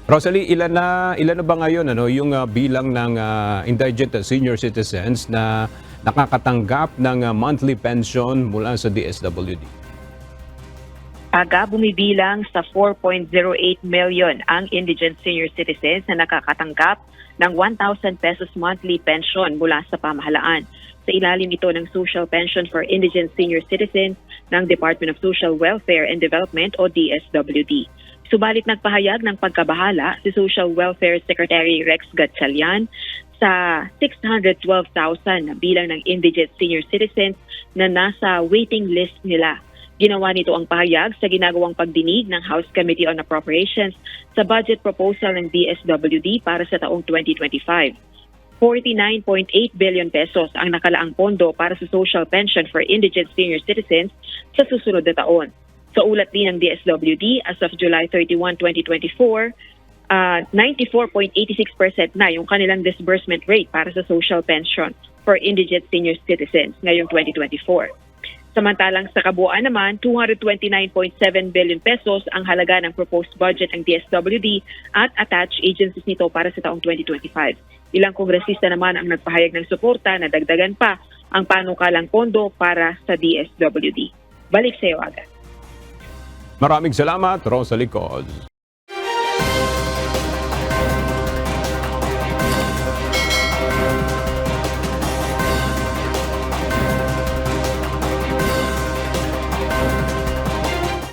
Rosalie, ilan na ba ngayon yung bilang ng indigent senior citizens na nakakatanggap ng monthly pension mula sa DSWD? Bumibilang sa 4.08 million ang indigent senior citizens na nakakatanggap ng 1,000 pesos monthly pension mula sa pamahalaan. Sa ilalim ito ng Social Pension for Indigent Senior Citizens ng Department of Social Welfare and Development o DSWD. Subalit nagpahayag ng pagkabahala si Social Welfare Secretary Rex Gatchalian sa 612,000 na bilang ng indigent senior citizens na nasa waiting list nila. Ginawa nito ang pahayag sa ginagawang pagdinig ng House Committee on Appropriations sa budget proposal ng DSWD para sa taong 2025. 49.8 billion pesos ang nakalaang pondo para sa social pension for indigent senior citizens sa susunod na taon. Sa ulat din ng DSWD, as of July 31, 2024, 94.86% na yung kanilang disbursement rate para sa social pension for indigent senior citizens ngayong 2024. Samantalang sa kabuuan naman, 229.7 billion pesos ang halaga ng proposed budget ng DSWD at attached agencies nito para sa taong 2025. Ilang kongresista naman ang nagpahayag ng suporta na dagdagan pa ang panukalang pondo para sa DSWD. Balik sa iyo agad. Maraming salamat, Rosalie Coz.